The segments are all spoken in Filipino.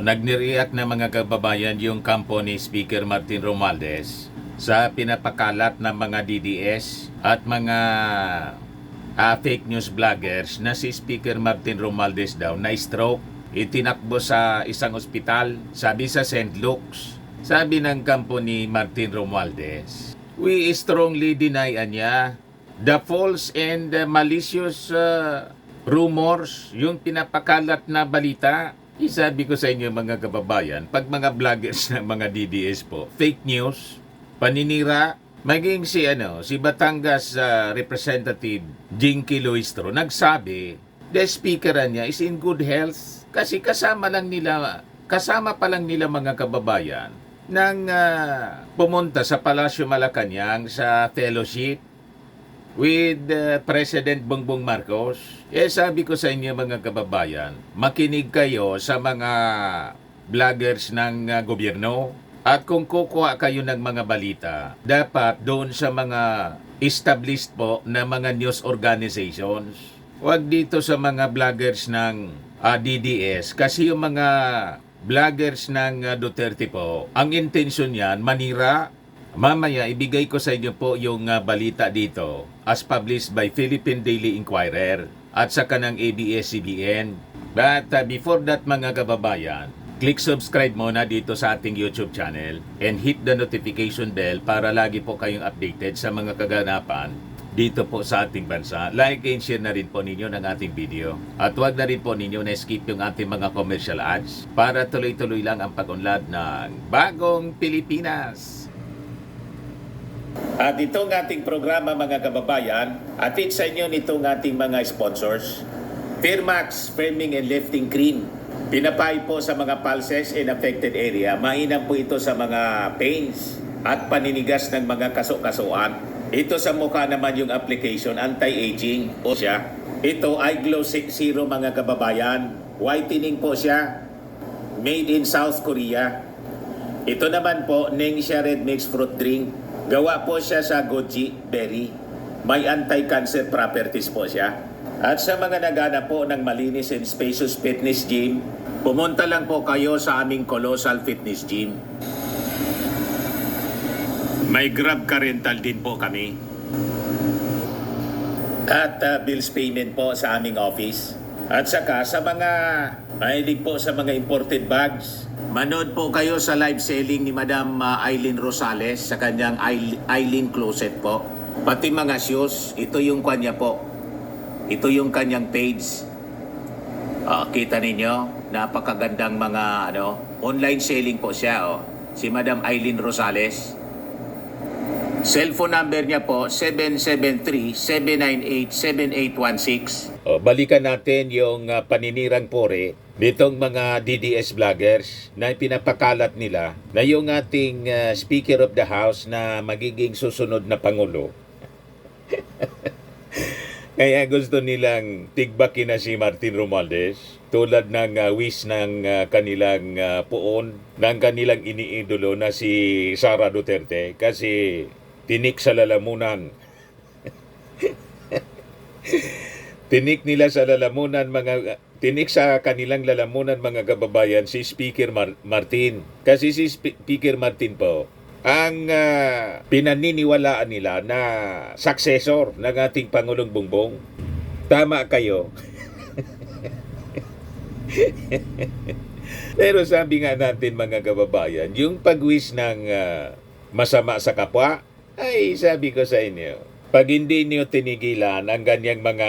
Nagnireact na mga kababayan yung kampo ni Speaker Martin Romualdez sa pinapakalat ng mga DDS at mga fake news vloggers na si Speaker Martin Romualdez daw na stroke. Itinakbo sa isang ospital, sabi sa St. Luke's. Sabi ng kampo ni Martin Romualdez, we strongly deny niya the false and malicious rumors, yung pinapakalat na balita. Isabi ko sa inyo mga kababayan, pag mga vloggers ng mga DDS po, fake news, paninira, maging si Batangas Representative Jinky Luistro nagsabi, the speaker niya is in good health kasi kasama pa lang nila mga kababayan nang pumunta sa Palasyo Malacanang sa fellowship with President Bongbong Marcos. Sabi ko sa inyo mga kababayan, makinig kayo sa mga vloggers ng gobyerno. At kung kukuha kayo ng mga balita, dapat doon sa mga established po na mga news organizations. Huwag dito sa mga vloggers ng DDS. Kasi yung mga vloggers ng Duterte po, ang intensyon yan, manira. Mamaya, ibigay ko sa inyo po yung balita dito as published by Philippine Daily Inquirer at sa kanang ABS-CBN. But before that mga kababayan, click subscribe muna dito sa ating YouTube channel and hit the notification bell para lagi po kayong updated sa mga kaganapan dito po sa ating bansa. Like and share na rin po ninyo ng ating video. At huwag na rin po ninyo na skip yung ating mga commercial ads para tuloy-tuloy lang ang pag-unlad ng Bagong Pilipinas. At itong ating programa mga kababayan, atid sa inyo nitong ating mga sponsors. Firmax Firming and Lifting Cream. Pinapay po sa mga pulses in affected area. Mainam po ito sa mga pains at paninigas ng mga kaso-kasuan. Ito sa mukha naman yung application, anti-aging po siya. Ito ay Glow 60 mga kababayan. Whitening po siya. Made in South Korea. Ito naman po, Ningxia Red Mix Fruit Drink. Gawa po siya sa goji berry. May anti-cancer properties po siya. At sa mga nagana po ng malinis and spacious fitness gym, pumunta lang po kayo sa aming Colossal Fitness Gym. May Grab car rental din po kami. At bills payment po sa aming office. At saka sa mga mahilig po sa mga imported bags, manood po kayo sa live selling ni Madam Eileen Rosales sa kanyang Eileen Closet po. Pati mga shoes, ito yung kanya po. Ito yung kanyang page. Kita ninyo, napakagandang mga online selling po siya. Si Madam Eileen Rosales. Cellphone number niya po, 773-798-7816. Balikan natin yung paninirang pore nitong mga DDS vloggers na pinapakalat nila na yung ating Speaker of the House na magiging susunod na Pangulo. Kaya gusto nilang tigbakin na si Martin Romualdez tulad ng wish ng kanilang puon, ng kanilang iniidolo na si Sara Duterte kasi tinik sa lalamunan. Tinik sa kanilang lalamunan mga kababayan si Speaker Martin. Kasi si Speaker Martin po ang pinaniniwalaan nila na successor ng ating Pangulong Bongbong. Tama kayo. Pero sabi nga natin mga kababayan, yung pag-wish ng masama sa kapwa, ay sabi ko sa inyo, pag hindi niyo tinigilan ang ganyang mga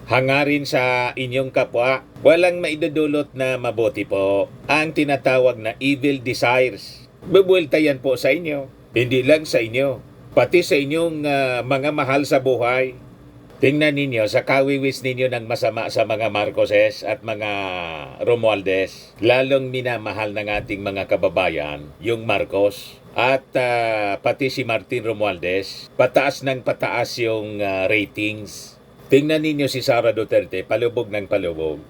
hangarin sa inyong kapwa, walang maidudulot na mabuti po. Ang tinatawag na evil desires. Bubuelta yan po sa inyo. Hindi lang sa inyo, pati sa inyong mga mahal sa buhay. Tingnan ninyo sa kawiwis ninyo ng masama sa mga Marcoses at mga Romualdez. Lalong minamahal ng ating mga kababayan, yung Marcos. At pati si Martin Romualdez, pataas ng pataas yung ratings. Tingnan ninyo si Sara Duterte, palubog ng palubog.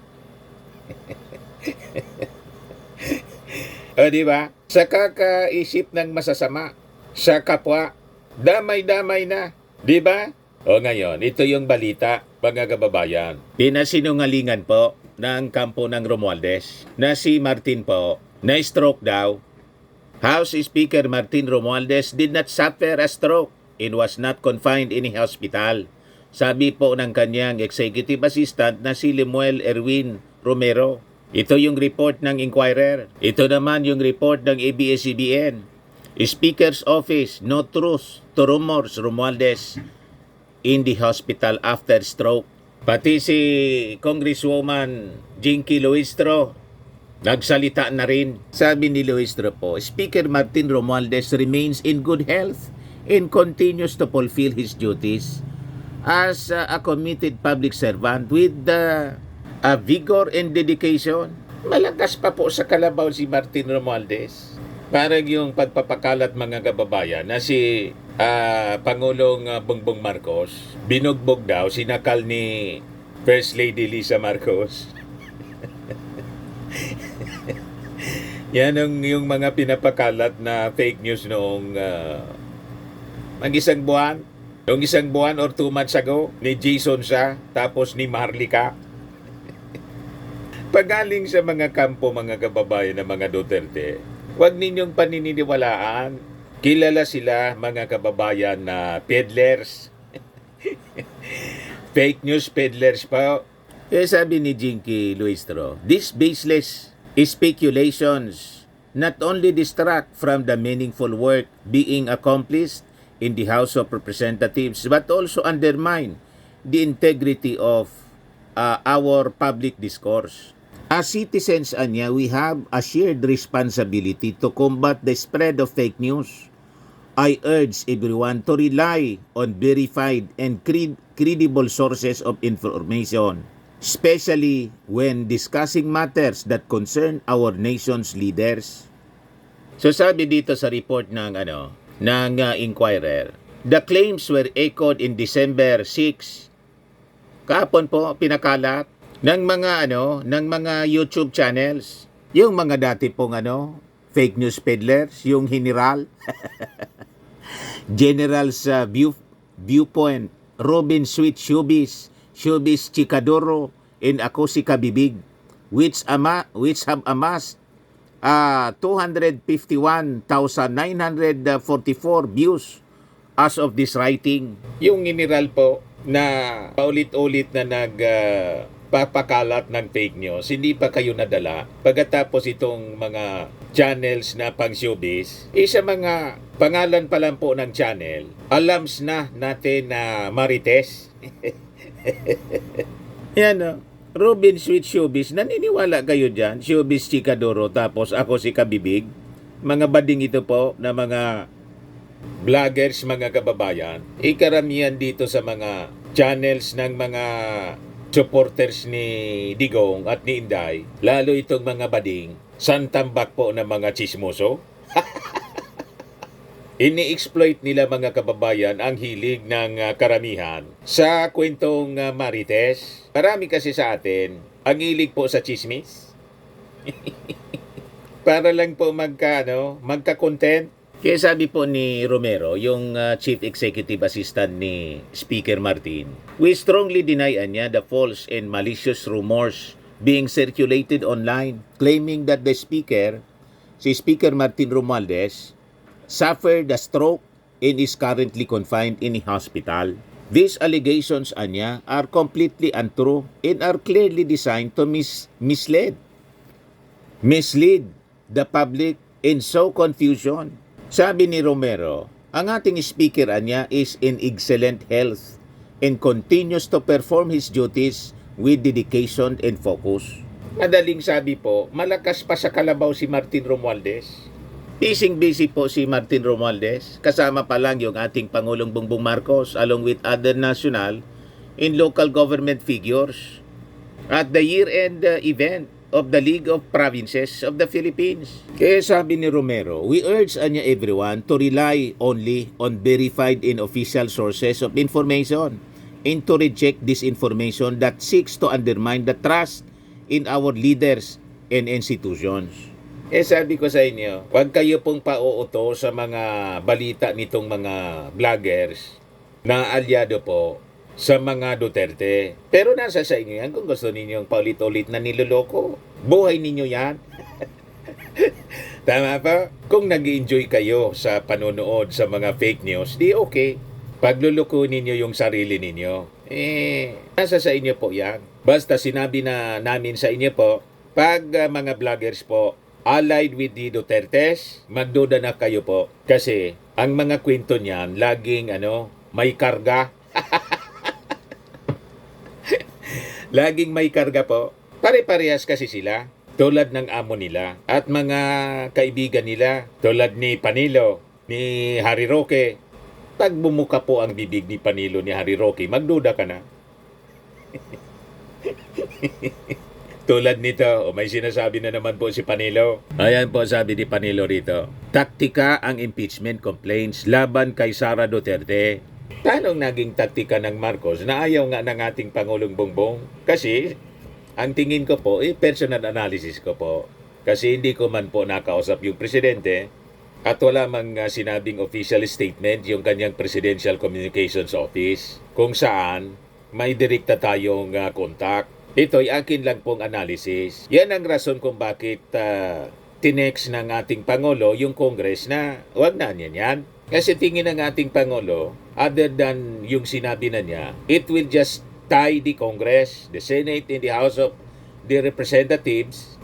Diba? Sa kakaisip ng masasama, sa kapwa, damay-damay na. Diba? O ngayon, ito yung balita, mga kababayan. Pinasinungalingan po ng kampo ng Romualdez na si Martin po na-stroke daw. House Speaker Martin Romualdez did not suffer a stroke and was not confined in a hospital. Sabi po ng kanyang executive assistant na si Lemuel Erwin Romero. Ito yung report ng Inquirer. Ito naman yung report ng ABS-CBN. Speaker's Office, no truth to rumors, Romualdez in the hospital after stroke. Pati si Congresswoman Jinky Luistro, nagsalita na rin. Sabi ni Luistro po, Speaker Martin Romualdez remains in good health and continues to fulfill his duties as a committed public servant with vigor and dedication. Malakas pa po sa kalabaw si Martin Romualdez. Parang yung pagpapakalat mga kababayan na si Pangulong Bongbong Marcos, binugbog daw, sinakal ni First Lady Lisa Marcos. Yan yung mga pinapakalat na fake news noong isang buwan. Noong isang buwan or 2 months ago, ni Jason siya, tapos ni Marlica. Pagaling sa mga kampo, mga kababayan ng mga Duterte, huwag ninyong paniniwalaan. Kilala sila, mga kababayan, na peddlers. Fake news peddlers pa. Eh, sabi ni Jinky Luistro, these baseless speculations not only distract from the meaningful work being accomplished in the House of Representatives but also undermine the integrity of our public discourse. As citizens, anya, we have a shared responsibility to combat the spread of fake news. I urge everyone to rely on verified and credible sources of information, especially when discussing matters that concern our nation's leaders. So sabi dito sa report ng Inquirer, the claims were echoed in December 6. Kahapon po pinakalat ng mga YouTube channels, yung mga dati pong fake news peddlers, yung General sa Viewpoint, Robin Sweet Showbiz Chikadoro, and Ako si Kabibig, which have amassed 251,944 views as of this writing. Yung General po na paulit-ulit na papakalat ng fake news, hindi pa kayo nadala. Pagkatapos itong mga channels na pang showbiz, isa mga pangalan pa lang po ng channel, alams na natin na Marites. Yan Robin Sweet Showbiz, naniniwala kayo dyan? Showbiz Chikadoro, tapos Ako si Kabibig. Mga bading ito po na mga vloggers, mga kababayan. Ikaramihan dito sa mga channels ng mga supporters ni Digong at ni Inday, lalo itong mga bading, santambak po ng mga chismoso. Ini-exploit nila, mga kababayan, ang hilig ng karamihan sa kwentong Marites. Marami kasi sa atin ang hilig po sa chismis. Para lang po magka-content. Kaya sabi po ni Romero, yung Chief Executive Assistant ni Speaker Martin, we strongly deny the false and malicious rumors being circulated online, claiming that the Speaker, si Speaker Martin Romualdez, suffered a stroke and is currently confined in a hospital. These allegations, are completely untrue and are clearly designed to mislead the public and sow confusion. Sabi ni Romero, ang ating speaker is in excellent health and continues to perform his duties with dedication and focus. Madaling sabi po, malakas pa sa kalabaw si Martin Romualdez. Busy po si Martin Romualdez. Kasama pa lang yung ating Pangulong Bongbong Marcos along with other national and local government figures at the year-end event of the League of Provinces of the Philippines. Kaya sabi ni Romero, we urge everyone to rely only on verified and official sources of information and to reject disinformation that seeks to undermine the trust in our leaders and institutions. Sabi ko sa inyo, huwag kayo pong pauuto sa mga balita nitong mga vloggers na alyado po sa mga Duterte. Pero nasa sa inyo yan kung gusto ninyong paulit-ulit na niloloko. Buhay ninyo yan. Tama pa? Kung nag-enjoy kayo sa panonood sa mga fake news, di okay. Pagluluko ninyo yung sarili ninyo. Nasa sa inyo po yan. Basta sinabi na namin sa inyo po, pag mga vloggers po, allied with the Dutertes, magduda na kayo po. Kasi ang mga kwento niyan, laging may karga. Laging may karga po. Pare-parehas kasi sila. Tulad ng amo nila at mga kaibigan nila. Tulad ni Panilo, ni Harry Roque. Pag bumuka po ang bibig ni Panilo ni Harry Roque, magduda ka na. Tulad nito, may sinasabi na naman po si Panilo. Ayan po sabi ni Panilo rito. Taktika ang impeachment complaints laban kay Sara Duterte. Tanong naging taktika ng Marcos na ayaw nga ng ating Pangulong Bongbong? Kasi, ang tingin ko po, personal analysis ko po. Kasi hindi ko man po nakausap yung presidente at wala mang sinabing official statement yung kanyang Presidential Communications Office kung saan may direkta tayong contact. Ito'y akin lang pong analysis. Yan ang rason kung bakit tinext ng ating Pangulo yung Congress na wag na niyan yan. Kasi tingin ng ating Pangulo, other than yung sinabi na niya, it will just tie the Congress, the Senate, and the House of the Representatives.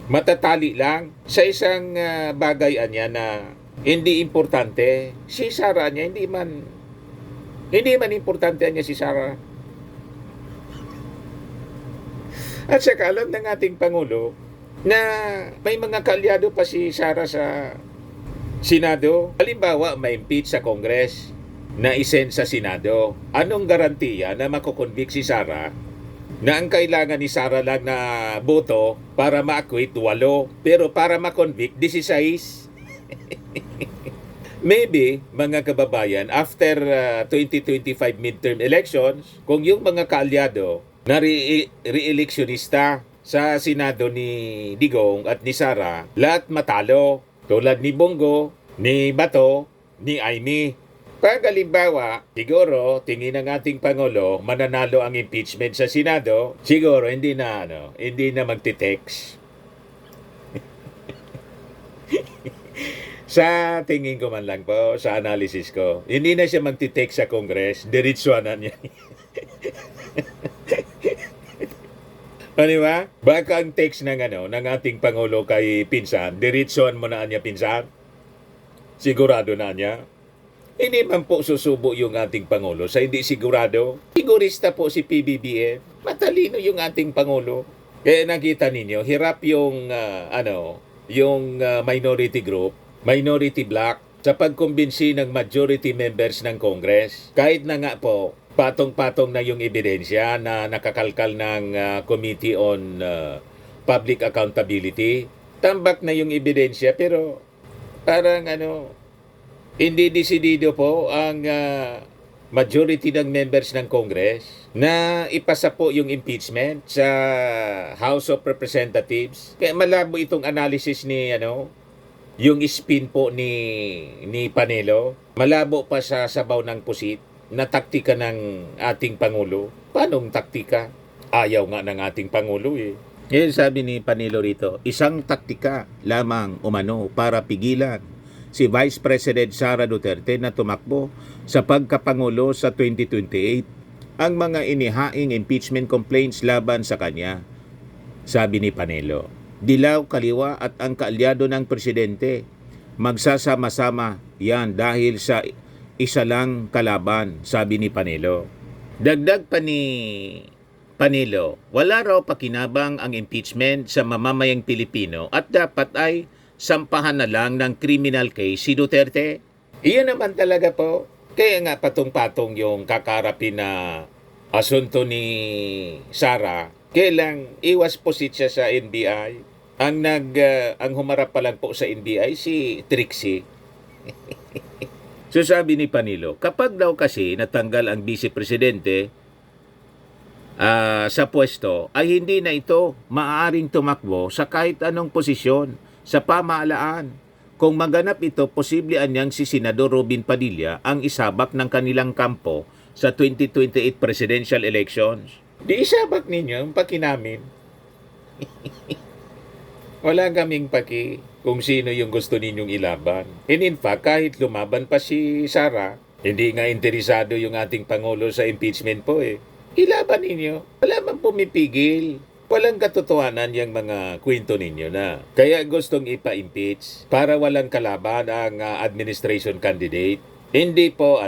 Matatali lang sa isang bagay niya na hindi importante. Si Sara niya, hindi man importante niya si Sara. At saka alam ng ating Pangulo na may mga kaalyado pa si Sara sa Senado. Halimbawa, ma-impeach sa Congress na isend sa Senado. Anong garantiya na makukonvict si Sara na ang kailangan ni Sara lang na boto para ma-acquit 8, pero para ma-convict 16? Maybe, mga kababayan, after 2025 midterm elections, kung yung mga kaalyado na re-electionista sa Senado ni Digong at ni Sara, lahat matalo. Tulad ni Bongo, ni Bato, ni Aimee. Pag halimbawa, siguro, tingin ng ating Pangulo, mananalo ang impeachment sa Senado, siguro hindi na magtitext. Sa tingin ko man lang po, sa analysis ko, hindi na siya magtitext sa Congress, diretsuhan na niya. Ano ba? Baka ang text ng ating Pangulo kay pinsan, diretsuhan mo na niya pinsan. Sigurado na niya. Hindi man po susubo yung ating Pangulo sa hindi sigurado. Sigurista po si PBBM. Matalino yung ating Pangulo. Kaya nakita ninyo, hirap yung minority group, minority bloc, sa pagkumbinsi ng majority members ng Congress. Kahit na nga po, patong-patong na yung ebidensya na nakakalkal ng Committee on Public Accountability. Tambak na yung ebidensya pero parang hindi desidido po ang majority ng members ng Congress na ipasa po yung impeachment sa House of Representatives. Kaya malabo itong analysis ni yung spin po ni Panelo. Malabo pa sa sabaw ng pusit na taktika ng ating Pangulo. Paanong taktika? Ayaw nga ng ating Pangulo eh. Ngayon sabi ni Panelo rito, isang taktika lamang umano para pigilan si Vice President Sara Duterte na tumakbo sa pagkapangulo sa 2028 ang mga inihaing impeachment complaints laban sa kanya. Sabi ni Panelo, dilaw, kaliwa at ang kaalyado ng presidente magsasama-sama yan dahil sa isa lang kalaban, sabi ni Panelo. Dagdag pa ni Panelo, wala raw pakinabang ang impeachment sa mamamayang Pilipino at dapat ay sampahan na lang ng criminal case si Duterte. Iyon naman talaga po. Kaya nga patong-patong yung kakarapin na asunto ni Sara. Kailang iwas posit siya sa NBI. Ang humarap pa lang po sa NBI si Trixie. So sabi ni Panilo, kapag daw kasi natanggal ang Vice Presidente sa pwesto, ay hindi na ito maaaring tumakbo sa kahit anong posisyon sa pamahalaan. Kung maganap ito, posible anyang si Senador Robin Padilla ang isabak ng kanilang kampo sa 2028 presidential elections. Di isabak ninyo ang paki namin. Wala kaming paki kung sino yung gusto ninyong ilaban. And in fact, kahit lumaban pa si Sara, hindi nga interesado yung ating Pangulo sa impeachment po eh. Ilaban ninyo. Wala man pumipigil. Walang katotohanan yung mga kwento ninyo na. Kaya gustong ipa-impeach para walang kalaban ang administration candidate. Hindi po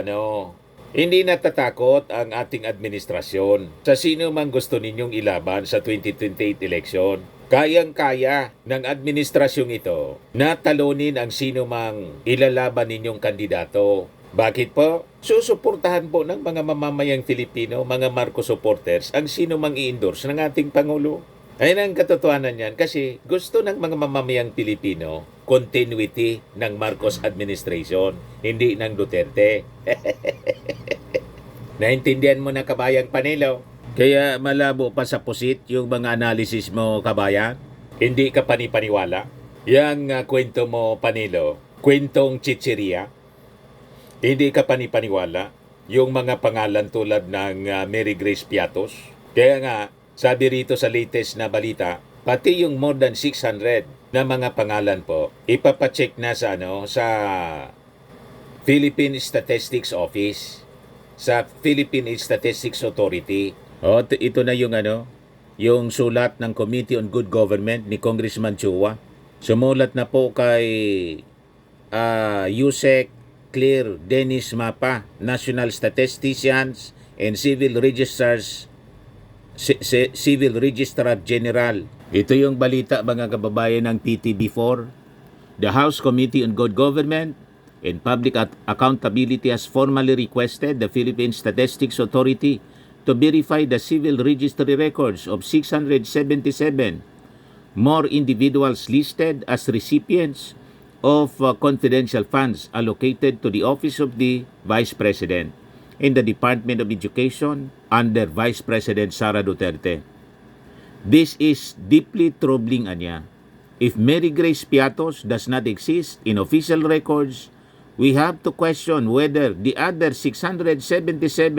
hindi natatakot ang ating administrasyon sa sino mang gusto ninyong ilaban sa 2028 election. Kayang-kaya ng administrasyong ito na talunin ang sino mang ilalaban ninyong kandidato. Bakit po? Susuportahan po ng mga mamamayang Filipino, mga Marcos supporters, ang sino mang i-endorse ng ating Pangulo. Ayun ang katotohanan yan kasi gusto ng mga mamamayang Pilipino continuity ng Marcos administration, hindi ng Duterte. Naintindihan mo na kabayang Panelo? Kaya malabo pa sa pusit yung mga analysis mo, kabayan? Hindi ka panipaniwala? Yang kwento mo, Panelo, kwentong chichiria? Hindi ka panipaniwala? Yung mga pangalan tulad ng Mary Grace Piatos? Kaya nga, sabi rito sa latest na balita, pati yung more than 600 na mga pangalan po, ipapacheck na sa sa Philippine Statistics Office, sa Philippine Statistics Authority. O, ito na yung yung sulat ng Committee on Good Government ni Congressman Chua. Sumulat na po kay Yusek Clear Dennis Mapa, National Statisticians and Civil Registrar General. Ito yung balita mga kababayan ng PTB4. The House Committee on Good Government and Public Accountability has formally requested the Philippine Statistics Authority to verify the civil registry records of 677 more individuals listed as recipients of confidential funds allocated to the Office of the Vice President in the Department of Education under Vice President Sara Duterte. This is deeply troubling, anya. If Mary Grace Piatos does not exist in official records, we have to question whether the other 677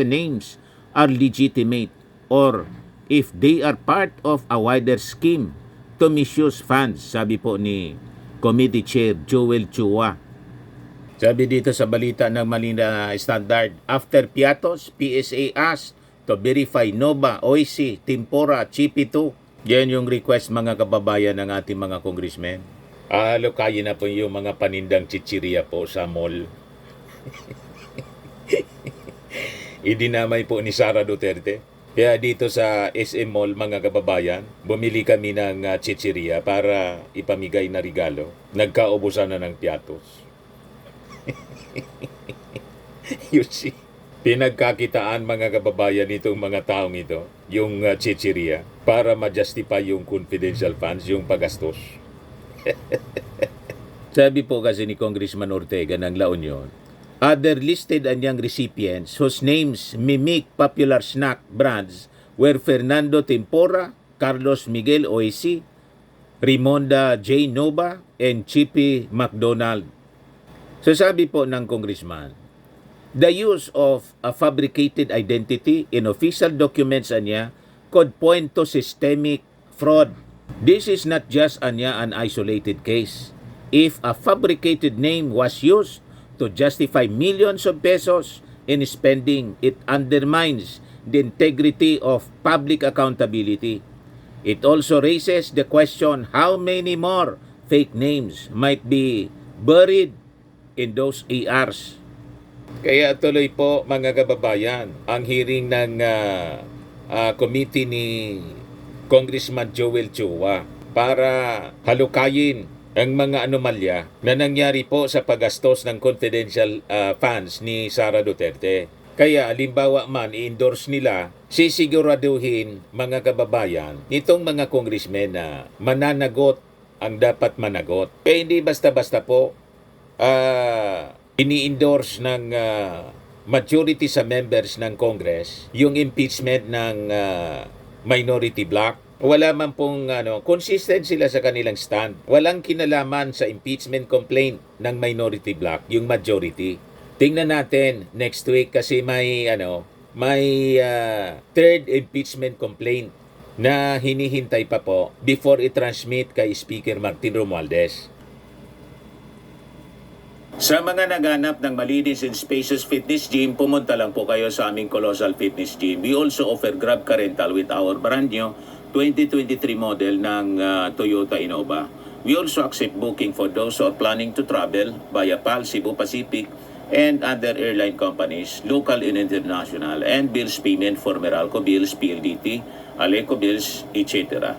names are legitimate or if they are part of a wider scheme to misuse funds, sabi po ni Committee Chair Joel Chua. Sabi dito sa balita ng Manila Standard, after Piatos, PSA asked to verify Nova, Oishi, Tempora, Chipito. Yan yung request mga kababayan ng ating mga congressmen. Alokayin na po yung mga panindang chichiria po sa mall. Idinamay po ni Sara Duterte. Kaya dito sa SM Mall mga kababayan, bumili kami ng chichiria para ipamigay na regalo. Nagkaubusan na ng Piatos. You see, pinagkakitaan mga kababayan itong mga taong ito, yung chichiria, para ma-justify yung confidential funds, yung pagastos. Sabi po kasi ni Congressman Ortega ng La Union, other listed and young recipients whose names mimic popular snack brands were Fernando Tempora, Carlos Miguel Oisi, Rimonda J. Nova, and Chippy McDonald. So sabi po ng congressman, the use of a fabricated identity in official documents anya could point to systemic fraud. This is not just an isolated case. If a fabricated name was used to justify millions of pesos in spending, it undermines the integrity of public accountability. It also raises the question how many more fake names might be buried in those ARs. Kaya tuloy po mga kababayan, ang hearing ng committee ni Congressman Joel Chua para halukayin ang mga anomalya na nangyari po sa paggastos ng confidential funds ni Sara Duterte. Kaya halimbawa man i-endorse nila, sisiguraduhin mga kababayan nitong mga congressmen na mananagot ang dapat managot. Kaya hindi basta-basta po ini-endorse ng majority sa members ng Congress yung impeachment ng minority bloc. Wala man pong consistent sila sa kanilang stand. Walang kinalaman sa impeachment complaint ng minority bloc, yung majority. Tingnan natin next week kasi may may third impeachment complaint na hinihintay pa po before i-transmit kay Speaker Martin Romualdez. Sa mga naghanap ng malinis and spacious fitness gym, pumunta lang po kayo sa aming Colossal Fitness Gym. We also offer Grab Car Rental with our brand new 2023 model ng Toyota Innova. We also accept booking for those who are planning to travel via PAL, Cebu Pacific, and other airline companies, local and international, and bills payment for Meralco Bills, PLDT, Aleco Bills, etc.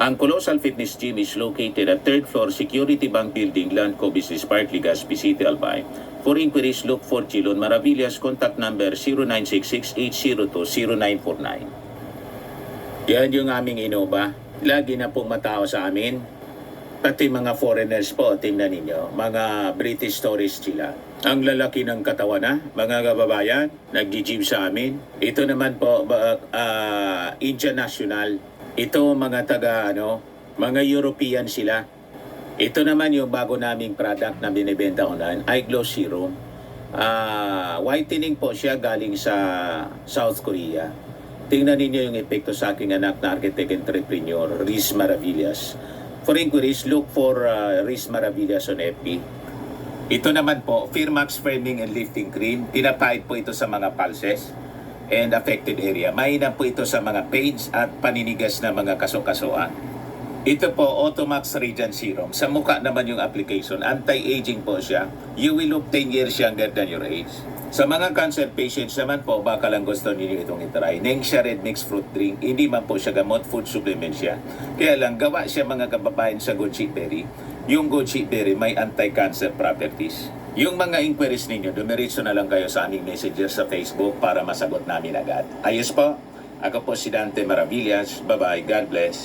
Ang Colossal Fitness Gym is located at 3rd floor Security Bank Building, Landco Business Park, Legazpi City, Albay. For inquiries, look for Chilon Maravillas. Contact number 0966-802-0949. Yan yung aming Innova. Lagi na pong matao sa amin. Pati mga foreigners po, tingnan ninyo. Mga British tourists sila. Ang lalaki ng katawan na, mga kababayan, nag-gym sa amin. Ito naman po, Indian National. Ito mga mga European sila. Ito naman yung bago naming product na binibenta online, Eye Glow Serum. Whitening po siya galing sa South Korea. Tingnan ninyo yung epekto sa aking anak na architect entrepreneur, Riz Maravillas. For inquiries, look for Riz Maravillas on FB. Ito naman po, Firmax Firming and Lifting Cream. Pinapahid po ito sa mga pulses and affected area. Mainam po ito sa mga pains at paninigas na mga kaso-kasuan. Ito po, Automax Radiant Serum. Sa mukha naman yung application. Anti-aging po siya. You will look 10 years younger than your age. Sa mga cancer patients naman po, baka lang gusto niyo itong itry. Nengxia Red Mixed Fruit Drink. Hindi man po siya gamot, food supplement siya. Kaya lang, gawa siya mga kababayan sa goji berry. Yung goji berry may anti-cancer properties. Yung mga inquiries ninyo, dumiretso na lang kayo sa aming messenger sa Facebook para masagot namin agad. Ayos po, ako po si Dante Maravillas. Bye-bye, God bless.